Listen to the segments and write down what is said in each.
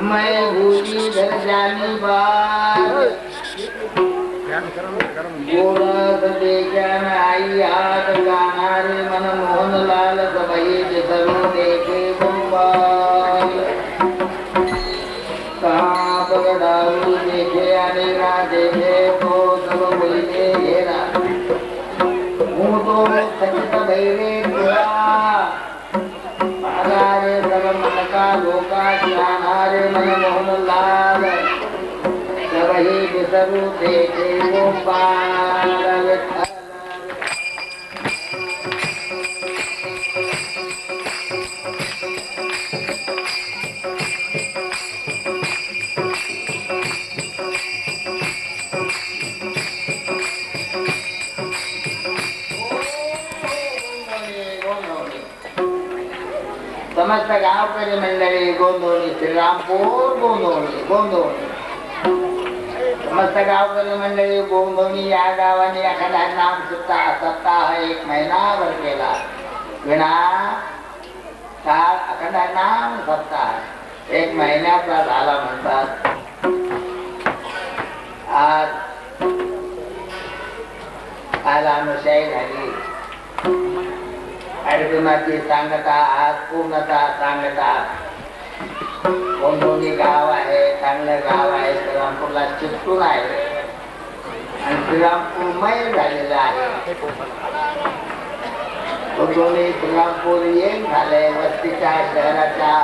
मैं भूली धर जानी बात गोरख देखन आई हाथ गानारे मन मोहन लाल सबही जसरू देखे बम्बाल कहाँ पगड़ाऊ देखे अनेरा देखे तो सब बोले घेरा हूँ तो सचित भैरे अगारे सब मन का लोका ज्ञानारे मन मोहन लाल सबही जसरू देखे बम्बाल समस्त गावकरी मंडळी गोंधळी श्रीरामपूर गोंधळी समस्त गावकरी मंडळी गोंधळी या गावाने एखादा नाम सप्ताह एक महिनाभर केला विना काळ अखंड नाम सप्ताह एक महिन्याचा झाला म्हणतात. आज अनुशाही झाली अर्जुनाची सांगता आज पूर्णता सांगता गोंधळी गाव आहे चांगलं गाव आहे श्रीरामपूरला चिकटून आहे आणि श्रीरामपूरमय झालेलं आहे. गोंधळी श्रीरामपूर एक झालंय वस्तीच्या शहराच्या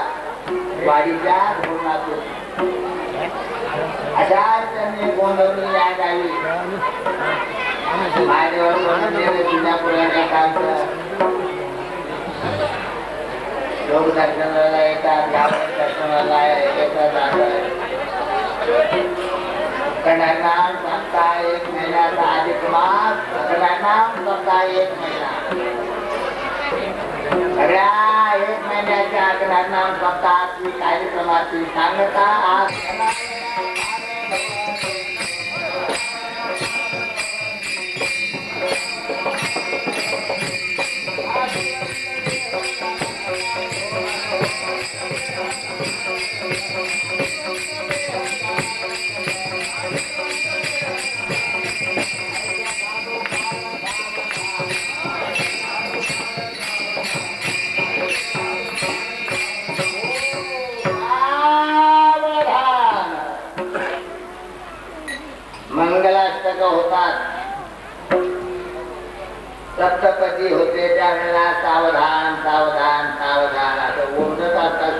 वाडीच्या धोरणातून अशा त्यांनी गोंधळी या गावी महादेवाचं जुन्या पुराच्या काळचं लोक दर्शनाला येतात गावात दर्शनाला येतात नाम सांगता एक महिन्याचा अधिक मास नाम सांगता एक महिना सगळ्या एक महिन्याच्या नाम सप्ताहाची कार्यक्रमाची सांगता आज मंगलाष्टक होतात सप्तपदी होते त्यावेळेला सावधान सावधान सावधान असं ओरडत असतात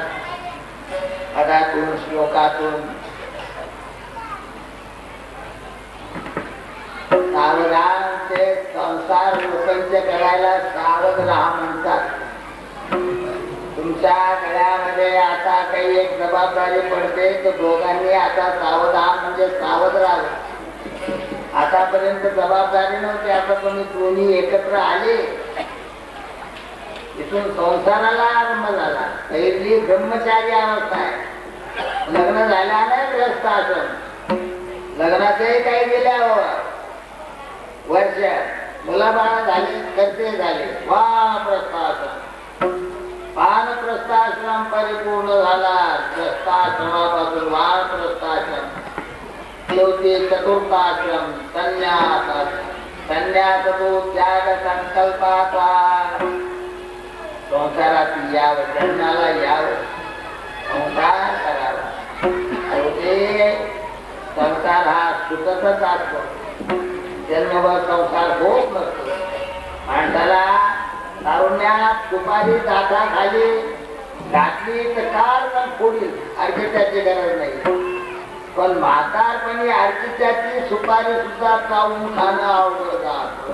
पदातून श्लोकातून सावधान ते संसार लोकांचे करायला सावध राहा म्हणतात. तुमच्या गळ्यामध्ये आता काही एक जबाबदारी पडते तर दोघांनी आता सावधान म्हणजे सावध राहावे. आतापर्यंत जबाबदारी नव्हती आता तुम्ही दोन्ही एकत्र आले इथून संसाराला आरंभ झाला. पहिली ब्रह्मचारी अवस्था आहे लग्न झाल्याने ग्रस्त आश्रम लग्नाचंही काही गेल्यावर वर्ष मुलाबाळ झाले करते झाले वानप्रस्थाश्रम वानप्रस्थाश्रम परिपूर्ण झाला. ग्रस्ताश्रमापासून वानप्रस्थाश्रम शेवटी चतुर्थाश्रम संन्यास संन्यास तो त्याग संकल्पाचा संसारात यावं जन्माला यावं संसार करावा. शेवटी संसार हा सुखच असतो जन्मभर संसार होत नसतो. माणसाला तारुण्यात दुपारी दाताखाली घातली तर काल पण फोडील अर्घ्याची गरज नाही पण म्हातारपणी अर्घ्याची सुपारी सुद्धा चावून खाणं अवघड जात.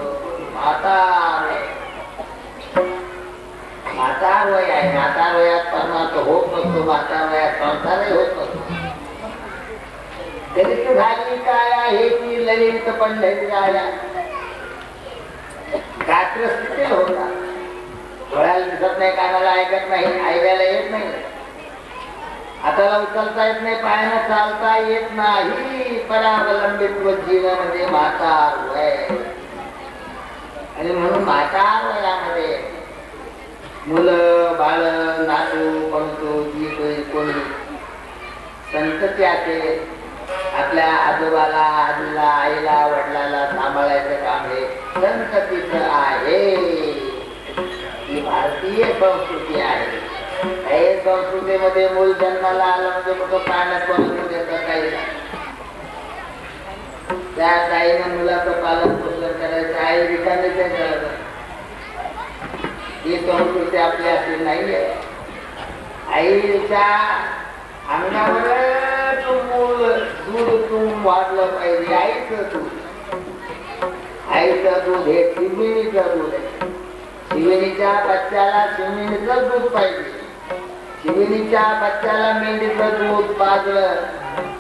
म्हातार वय आहे म्हातार वयात परमार्थ होत नसतो म्हातार वयात संसारही होत नसतो. दलित झाली काय आहे ती ललित पंडित झाल्या रात्र स्थितीत होता डोळ्याला दिसत नाही कानाला ऐकत नाही ऐकायला येत नाही हाताला उचलता येत नाही पायानं चालता येत नाही परावलंबित्व जीवन म्हणजे म्हातार वय. आणि म्हणून म्हातार वयामध्ये मुलं बाळ नातू पंतू जी कोणी संतती असेल, आपल्या आजोबाला आजीला आईला वडिलाला सांभाळायचं काम हे संततीचं आहे. ही भारतीय संस्कृती आहे. हे संस्कृतीमध्ये मूल जन्माला आलं म्हणजे तो पाण्यात बनवून देतं काही नाही. त्या ताईनं मुलाचं पालन पोषण करायचं, आई रिकामी ते करत. ही संस्कृती आपली अशी नाहीये. आईच्या अंगावर दूध तून वाढलं पाहिजे. आईचं दूध हे शिमिनीचं दूध आहे. शिमिनीच्या बच्च्याला शिमिनीचं दूध पाहिजे. शिमिनीच्या बच्च्याला मेंढीचं दूध पाजलं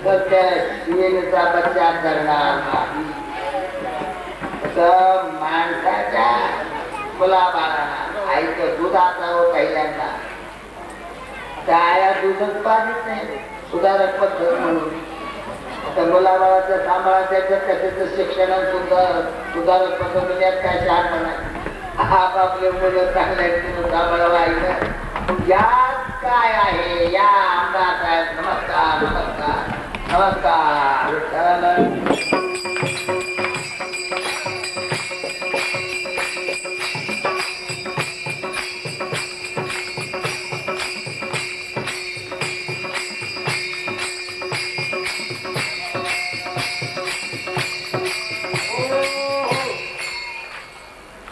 तर त्या शिमिनीचा बच्चा करणार नाही. तसं माणसाच्या मुलाबाळांना आईचं दूध असावं पहिल्यांदा. त्या आया दूधच पाजत नाही, सुधारक पद्धत म्हणून. आता मुलाबाळाच्या सांभाळाच्या कशाचं शिक्षण सुधारक पद्धतीने काय शहाणपणा. आपापले मुलं चांगल्या सांभाळावं आईनं. यात काय आहे? या आमदार साहेब नमस्कार नमस्कार नमस्कार.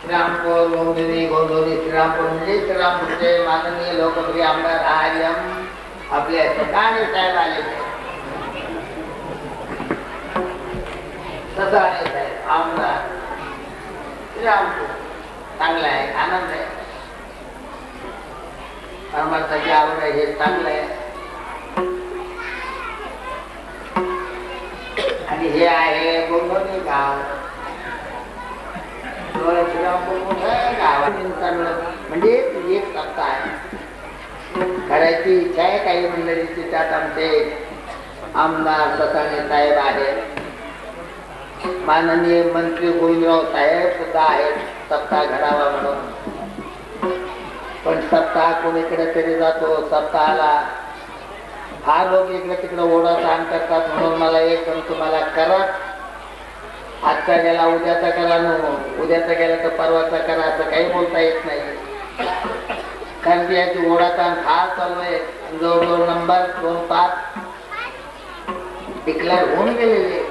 श्रीरामपूर गोंदिवली गोंदवली श्रीरामपूर म्हणजे श्रीरामपूरचे माननीय लोकप्रिय आमदार आर्यम आपल्या सदाने साहेब आले. सदाने साहेब आमदार श्रीरामपूर चांगला आहे, आनंद आहे. परमार्थाची आवड आहे हे चांगलं आहे. आणि हे आहे गोंदवली गाव. म्हणजे एक सत्ता आहे, करायची इच्छा आहे. काही मंडळीची त्यात आमचे आमदार ससाणे साहेब आहेत, माननीय मंत्री गोविंदराव साहेब सुद्धा आहेत सत्ता घडावा म्हणून. पण सत्ता कोणीकडे तरी जातो. सत्ताला फार लोक इकडे तिकडे ओढाताण करतात. म्हणून मला एक तुम्हाला करत आजचा गेला उद्याचा करा, उद्याचा गेला तर परवाचा करा असं काही बोलता येत नाही. कारण की याची ओढाताण फार चालू आहे. जवळजवळ नंबर 2-5 डिक्लेअर होऊन गेलेले.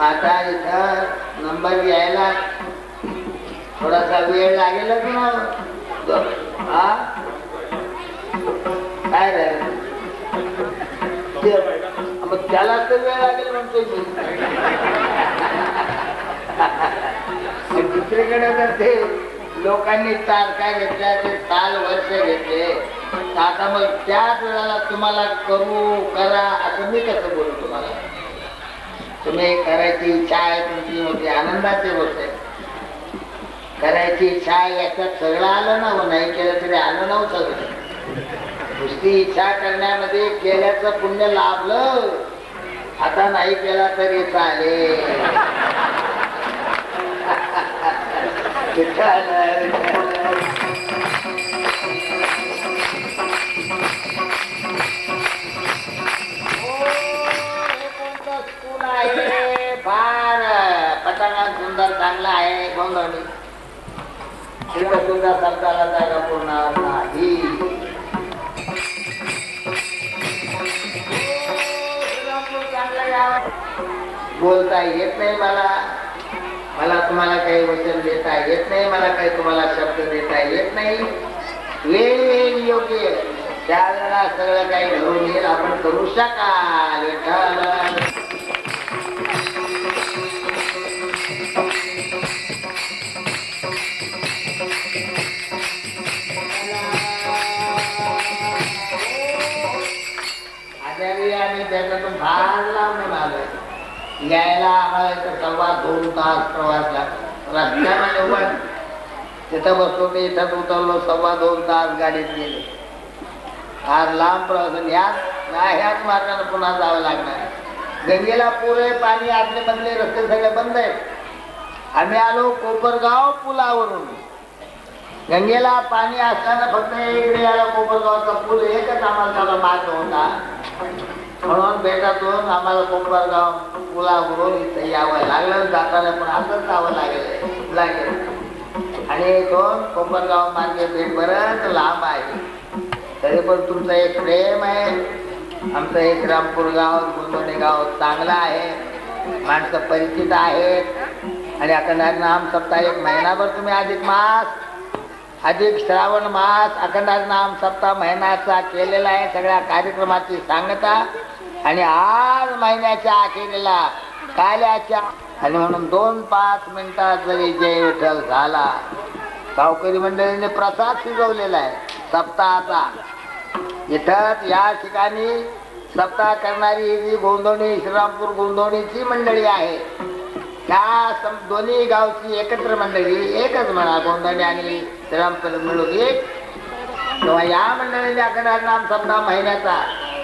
आता इथं नंबर यायला थोडासा वेळ लागेलच ना. काय रे मग त्याला तर वेळ लागेल म्हणतोय. दुसरीकडे तर ते लोकांनी तारखा घेतल्या, ते साल वर्ष घेतले. आता मग त्याच वेळेला तुम्हाला करा असं मी कसं बोलू तुम्हाला? तुम्ही करायची इच्छा आहे तुमची मोठी आनंदाची गोष्ट आहे. करायची इच्छा आहे याच्यात सगळं आलं ना. नाही केलं तरी आलं नव्हतं सगळं. नुसती इच्छा करण्यामध्ये केल्याचं पुण्य लाभलं. आता नाही केला तरी चालेल. स्कूल आहे फार पटांगण सुंदर चांगला आहे गोंधळी. तिथं सुद्धा सरकारला जागा पूर्ण नाही. बोलता येत नाही मला तुम्हाला काही वचन देता येत नाही. मला काही तुम्हाला शब्द देता येत नाही. वेळ योग्य त्यावेळेला सगळं काही घडून येईल. आपण करू शकाल. आम्ही त्याच्यातून फार लांबून आलोय. यायला आम्हाला 2.25 तास प्रवास लागतो. रस्त्यामध्ये तिथं बसलो मी, इथं उतरलो, 2.25 तास गाडीत गेले. फार लांब प्रवास. ह्याच मार्गाने पुन्हा जावं लागणार. गंगेला पुरे पाणी, आतले मधले रस्ते सगळे बंद आहेत. आम्ही आलो कोपरगाव पुलावरून. गंगेला पाणी असताना फक्त इकडे याला कोपरगावचा पूल एकच आम्हाला त्याला मार्ग होता. म्हणून बेटातून आम्हाला कोपरगाव पुलावरून इथं यावं लागलं. जाताना पण असंच जावं लागेल आणि इथून कोपरगाव मार्गे बेट बरंच लांब आहे. तरी पण तुमचं एक प्रेम आहे. आमचं एक रामपूर गाव गुंदोणे गाव चांगलं आहे. माणसं परिचित आहेत आणि अखंड नाम सप्ताह एक महिनाभर तुम्ही अधिक श्रावण मास अखंड नाम सप्ताह महिन्याचा केलेला आहे. सगळ्या कार्यक्रमाची सांगता आणि आज महिन्याच्या अखेरीला काल्याच्या आणि म्हणून 2-5 मिनिटात जरी जय विठ्ठल झाला. गावकरी मंडळीने प्रसाद शिजवलेला आहे सप्ताहाचा. इथं या ठिकाणी सप्ताह करणारी ही जी गोंधोणी श्रीरामपूर गोंधोणीची मंडळी आहे त्या दोन्ही गावची एकत्र मंडळी एकच म्हणा गोंधोणी आणि श्रीरामपूर मिळून एक. तेव्हा या मंडळीने अखंड नाम सप्ताह महिन्याचा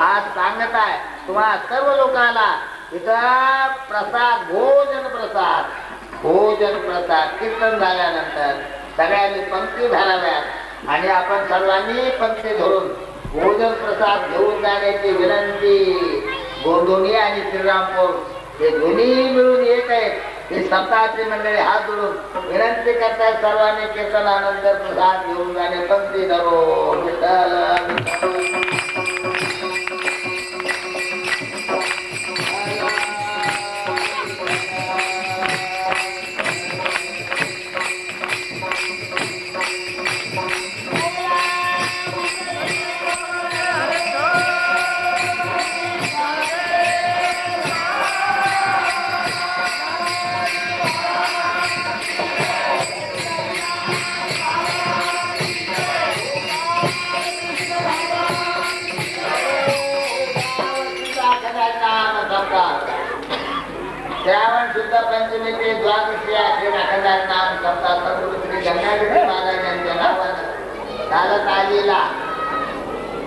आज सांगत आहे तुम्हाला सर्व लोकांना इथं प्रसाद भोजन प्रसाद कीर्तन झाल्यानंतर सगळ्यांनी पंक्ती धराव्यात आणि आपण सर्वांनी पंक्ती धरून भोजन प्रसाद घेऊन जाण्याची विनंती. गोंधोणी आणि श्रीरामपूर हे दोन्ही मिळून एक आहेत. हे सप्ताहाची मंडळी हात जोडून विनंती करतात सर्वांनी कीर्तनानंतर प्रसाद घेऊन जाणे पंक्ती धरून. श्रावण शुद्ध पंचमी ते द्वादशी अखेर अखंड नाम सप्ताह सद्गुरु श्री गंगाधरी महाराज यांच्या नावानं चालत आलेला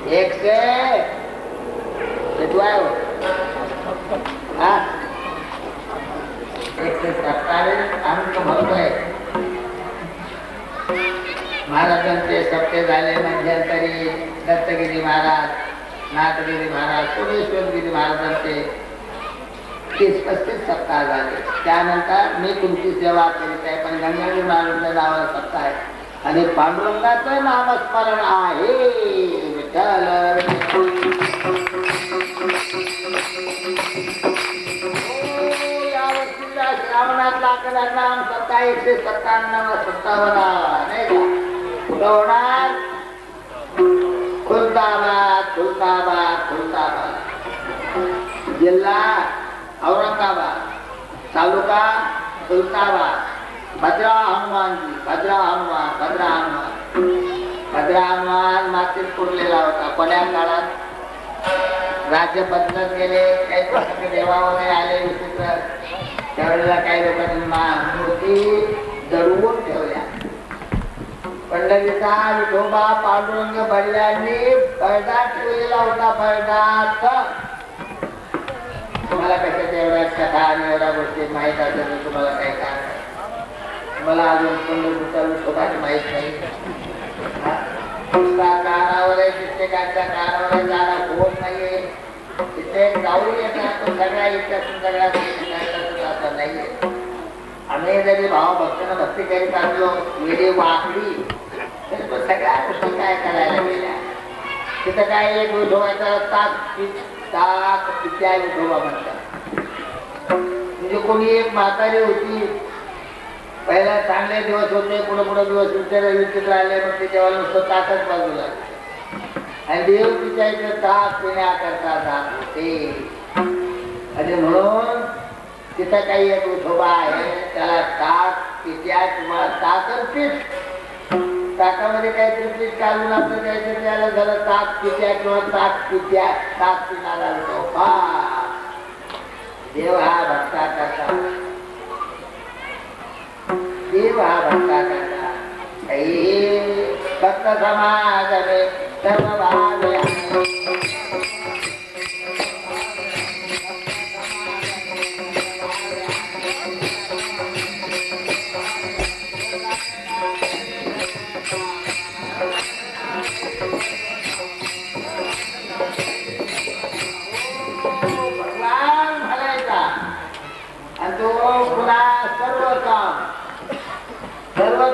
127 अंक भरतोय. महाराजांचे सप्ते झाले. मध्यंतरी दत्तगिरी महाराज, नाथगिरी महाराज, सोमेश्वरगिरी महाराजांचे 30-35 सप्ताह झाले. त्यानंतर मी तुमची सेवा करीत आहे. पण गंगाधरी महाराजांच्या नावाला सप्ताह आहे आणि पांडुरंगाचं नामस्मरण आहे. विठ्ठल या वर्षीच्या श्रावणातला अखंड नाम सप्ताह 157 नाही का? कुठं होणार? खुलताबाद. जिल्हा औरंगाबाद, तालुका खुलताबाद. भद्रा हनुमान मातीत पुरलेला होता. कोण्या काळात राज्य बदलत गेले, काही प्रसंग देवावरे आले विचित्र. त्यावेळेला काही लोकांनी मूर्ती दडवून ठेवल्या. पंढरीचा विठोबा पांडुरंग बडल्यांनी पडदा ठेवलेला होता. पडदाच तुम्हाला कशाच्या एवढ्या कथा आणि एवढ्या गोष्टी माहीत असेल तुम्हाला काही कारण मला अजून पंढरपूरचा विठोबाची माहीत नाही. कानावर आहे कित्येकांच्या कानावर जाणं होत नाहीये. कित्येक जाऊ येतात सगळ्या इतिहासून सगळ्या नाहीये. आम्ही जरी भावभक्तीनं भक्ती करीत असलो वेळी वाकली तर सगळ्या गोष्टी काय करायला गेल्या. तिथं काय एक विठोबाचा ताक पित्या विठोबा म्हणतात. म्हणजे कोणी एक म्हातारी होती. पहिला चांगले दिवस होते. पुढे दिवस विचित्र आले. मग त्याच्यावर नुसतं ताकच बाजूला आणि देव तिच्या इथे ताक पिण्याकरता जात होते. आणि म्हणून तिथं काही एक विठोबा आहे. त्याला ताक पित्या किंवा ताकच पीठ. ताकामध्ये काहीतरी पीठ काढून आपलं काहीतरी त्याला झालं ताक पित्या किंवा ताक पिणारा विठोबा. देव हा भक्ता करता. काही भक्त समाज सर्व भाग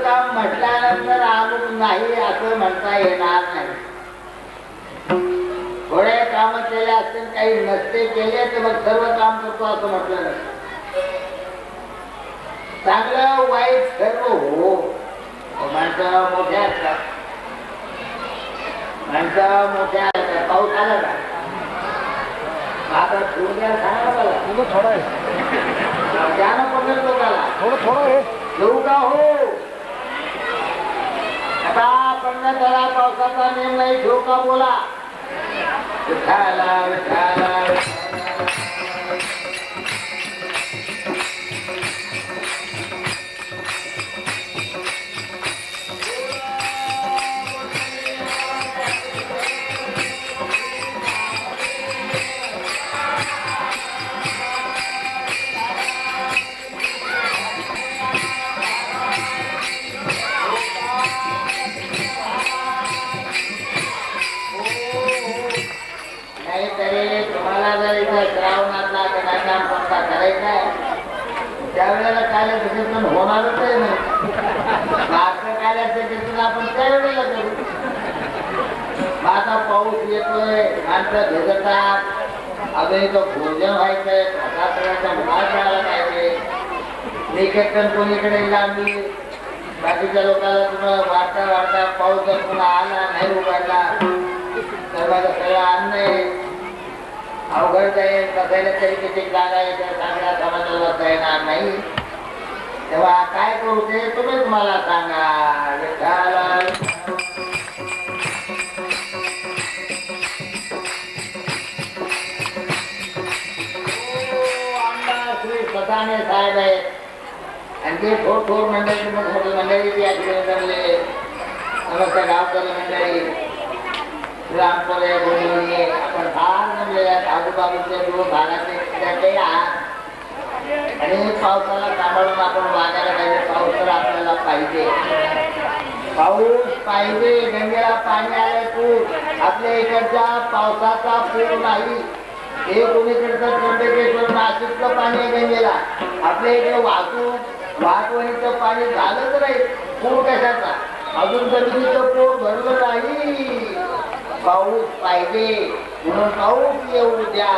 काम म्हटल्यानंतर अमुक नाही असं म्हणता येणार नाही. थोडे काम केले असतील, काही नसते केले तर मग सर्व काम करतो असं म्हटलं नाही. चांगलं वाईट सर्व हो. माणसं मोठ्या असतात, माणसं मोठ्या असतात. पाऊस आला का आता थोडं सांगा मला, थोडा आहे त्यानं पकडलं लोकाला थोडं आहे येऊ का हो. आता आपण त्याला पावसाचा नेम नाही घेऊ का बोला. विठाला विठाला त्यावेळेला काल्याचं कीर्तन होणारच आहे नाही. मागचं काल्याचं कीर्तन आपण त्यावेळेला करू. आता पाऊस येतोय, माणसं भेटतात, अजून तो भोजन व्हायचंय, प्रसाद मुलात जायला पाहिजे. मी कीर्तन कोणीकडे लांबली, बाकीच्या लोकांना तुम्हाला वाटता वाटता पाऊस जर पुन्हा आला नाही उघडला तर माझं सगळं अन्न आहे अवघड जाईल. बसायला तरी किती जागा येते, चांगल्या समाजाला बसता येणार नाही. तेव्हा काय करू ते तुम्हीच मला सांगा. आमदार श्री सदाने साहेब आहेत आणि ते थोर मंडळी मोठमोठी मंडळी या ठिकाणी जमले. नमस्कार गावकरी मंडळी, रामपुरे बोलवणी, आपण फार जमलेले आहेत. आजूबाजूचे दोन भागाचे आहात आणि पावसाला सांभाळून आपण वागायला पाहिजे. पाऊस तर आपल्याला पाहिजे, पाऊस पाहिजे. गंगेला पाणी आले पूर, आपल्या इकडच्या पावसाचा पूर नाही. हे कोणीकडचं त्र्यंबकेश्वर नाशिकचं पाणी आहे गंगेला. आपल्या इकडे वाहतुकीचं पाणी झालंच नाही. पूर कशाचा? अजून जमिनीचं पोट भरलं नाही. पाऊस पाहिजे म्हणून पाऊस येऊ द्या.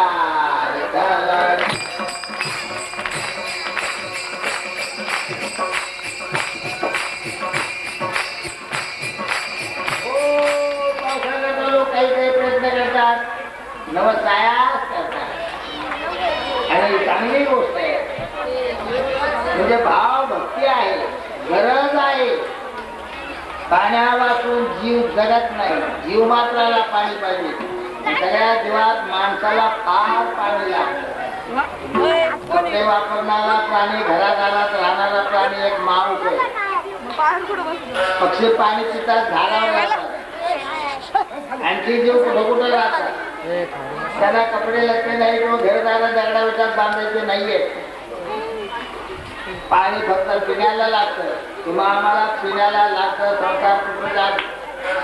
पावसाळ्यात लोक काही काही प्रयत्न करतात, नवसायास करतात आणि चांगली गोष्ट आहे. म्हणजे भाव भक्ती आहे, गरज आहे. पाण्यावाचून जीव जगत नाही. जीव मात्राला पाणी पाहिजे. सगळ्या जीवात माणसाला फार पाणी लागतं. कपडे वापरणारा प्राणी, घरादारात राहणारा प्राणी एक माणूस आहे. पक्षी पाणी पितात, झाडावर राहतात. आणखी जीव कुठं कुठं राहतात. त्याला कपडे लागते नाही किंवा घरदारा दगडा विचार बांधायचे नाहीये. पाणी फक्त पिण्याला लागतं. किंवा आम्हाला पिण्याला लागतं, संसार कुटुंबात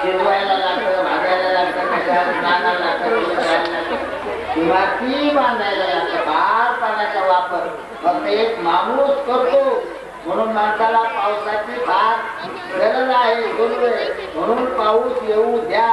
शिजवायला लागतं, भाजायला लागतं, कशाला स्नानाला लागतं, किंवा ती बांधायला लागतं. फार पाण्याचा वापर फक्त एक माणूस करतो. म्हणून माणसाला पावसाची फार गरज आहे, जरूर आहे. म्हणून पाऊस येऊ द्या.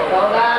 संसार